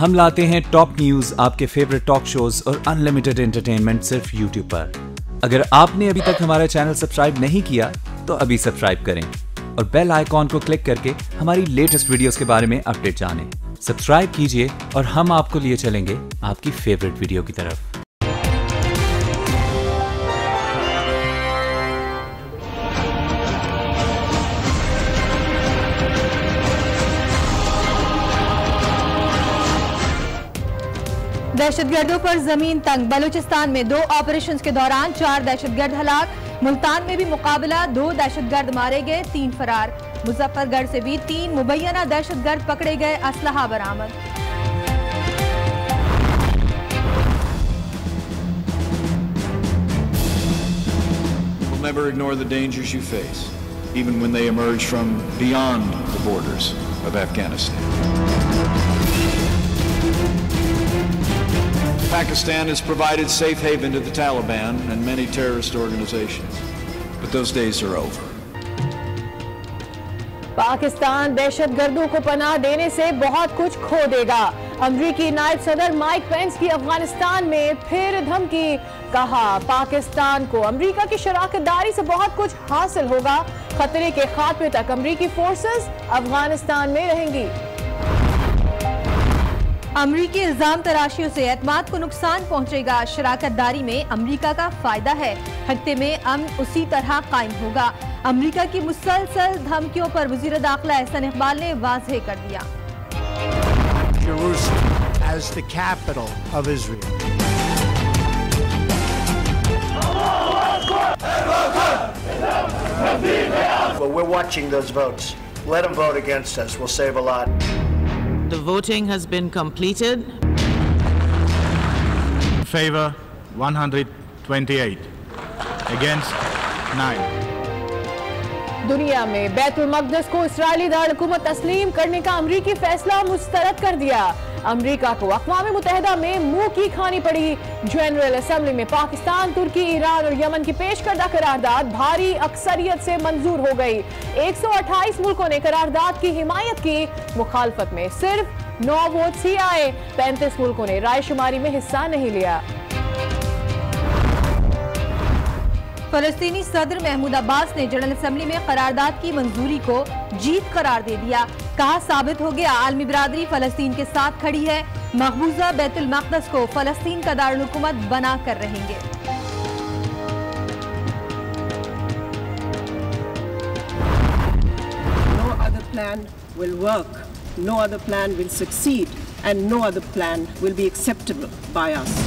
हम लाते हैं top news, आपके फेवरेट टॉक शोज और अनलिमिटेड एंटरटेनमेंट सिर्फ यूट्यूब पर। अगर आपने अभी तक हमारा चैनल सब्सक्राइब नहीं किया तो अभी सब्सक्राइब करें और बेल आइकॉन को क्लिक करके हमारी लेटेस्ट वीडियोस के बारे में अपडेट जानें। सब्सक्राइब कीजिए और हम आपको लिए चलेंगे आपकी फेवरेट वीडियो की तरफ। दहशतगर्दों पर जमीन तंग। बलूचिस्तान में 2 ऑपरेशंस के दौरान 4 दहशतगर्द हलाक। मुल्तान में भी मुकाबला, 2 दहशतगर्द मारे गए, 3 फरार। मुजफ्फरगढ़ से भी 3 मुबैना दहशतगर्द पकड़े गए, असलहा बरामद। We'll never ignore the dangers you face, even when they emerge from beyond the borders of Afghanistan. Pakistan has provided safe haven to the Taliban and many terrorist organizations, but those days are over. Pakistan दहशतगर्दों को पनाह देने से बहुत कुछ खो देगा। अमरीकी नायब सदर माइक पेंस की अफगानिस्तान में फिर धमकी। कहा, पाकिस्तान को अमरीका की शराकतदारी से बहुत कुछ हासिल होगा। खतरे के खात्मे तक अमरीकी फोर्सेस अफगानिस्तान में रहेंगी। अमरीकी इल्जाम तराशियों से एतमाद को नुकसान पहुंचेगा। शराकतदारी में अमरीका का फायदा है। खत्ते में अमन उसी तरह कायम होगा। अमरीका की मुसलसल धमकियों पर वजीर दाखिला एहसन इकबाल ने वाज़ेह कर दिया। Jerusalem as the capital of Israel. Well, we're watching those votes. Let them vote against us. We'll save a lot. The voting has been completed. In favor 128, against 9. दुनिया में बैतुल मक़दिस को इस्राएली दारकूमत तस्लीम करने का अमरीकी फैसला मुस्तरद कर दिया। अमरीका को अक़वाम मुत्तहिदा में मुंह की खानी पड़ी। जनरल असेंबली में पाकिस्तान, तुर्की, ईरान और यमन की पेश करदा करारदाद भारी अक्सरियत से मंजूर हो गई। 128 मुल्कों ने करारदाद की हिमायत की। मुखालफत में सिर्फ 9 वोट्स ही आए। 35 मुल्कों ने रायशुमारी में हिस्सा नहीं लिया। फलस्तीनी सदर महमूद अब्बास ने जनरल असेंबली में करारदाद की मंजूरी को जीत करार दे दिया। कहा, साबित हो गया आलमी बिरादरी फलस्तीन के साथ खड़ी है। मकबूजा बैतुल मक़दस को फलस्तीन का दारुल हुकूमत बना कर रहेंगे। No other plan will work, no other plan will succeed, and no other plan will be acceptable by us.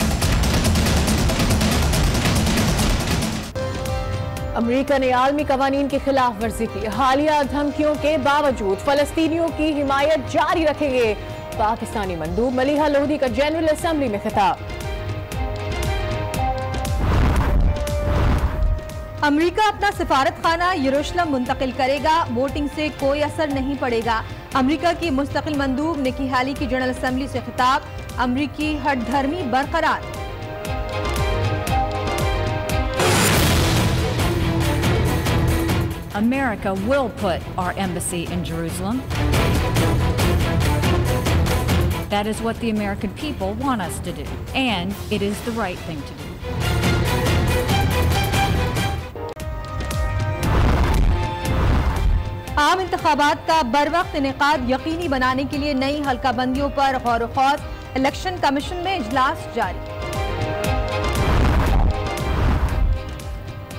अमरीका ने आलमी कवानीन की खिलाफ वर्जी की। हालिया धमकियों के बावजूद फलस्तीनियों की हिमायत जारी रखेंगे। पाकिस्तानी मंदूब मलिहा लोधी का जनरल असेंबली में खिताब। अमरीका अपना सिफारत खाना यरूशलेम मुंतकिल करेगा। वोटिंग से कोई असर नहीं पड़ेगा। अमरीका की मुस्तकिल मंदूब निकी हाली की जनरल असेंबली से खिताब। अमरीकी हठधर्मी बरकरार। America will put our embassy in Jerusalem. That is what the American people want us to do, and it is the right thing to do. आम इंतखाबात का बरवक्त इनेकाद यकीनी बनाने के लिए नई हल्का बंदियों पर गौर ख्वास। इलेक्शन कमीशन में इजलास जारी।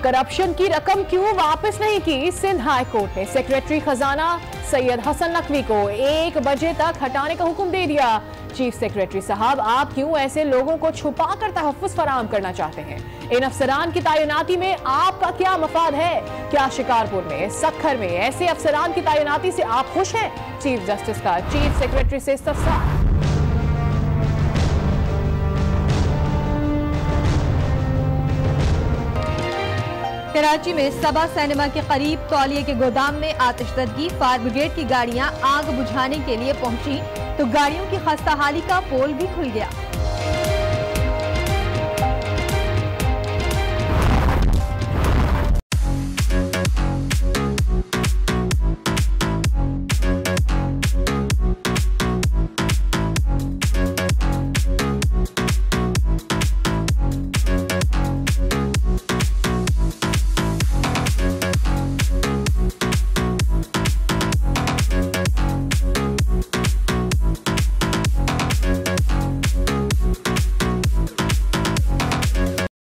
करप्शन की रकम क्यों वापस नहीं की? सिंध हाई कोर्ट ने सेक्रेटरी खजाना सैयद हसन नकवी को 1 बजे तक हटाने का हुक्म दे दिया। चीफ सेक्रेटरी साहब, आप क्यों ऐसे लोगों को छुपा कर तहफ़्फ़ुज़ फराहम करना चाहते हैं? इन अफसरान की तैनाती में आपका क्या मफाद है? क्या शिकारपुर में, सखर में ऐसे अफसरान की तैनाती से आप खुश हैं? चीफ जस्टिस का चीफ सेक्रेटरी से इस्तफसार। कराची में सबा सिनेमा के करीब तौलिए के गोदाम में आतिशदगी। फायर ब्रिगेड की गाड़ियां आग बुझाने के लिए पहुंची तो गाड़ियों की खस्ता हाली का पोल भी खुल गया।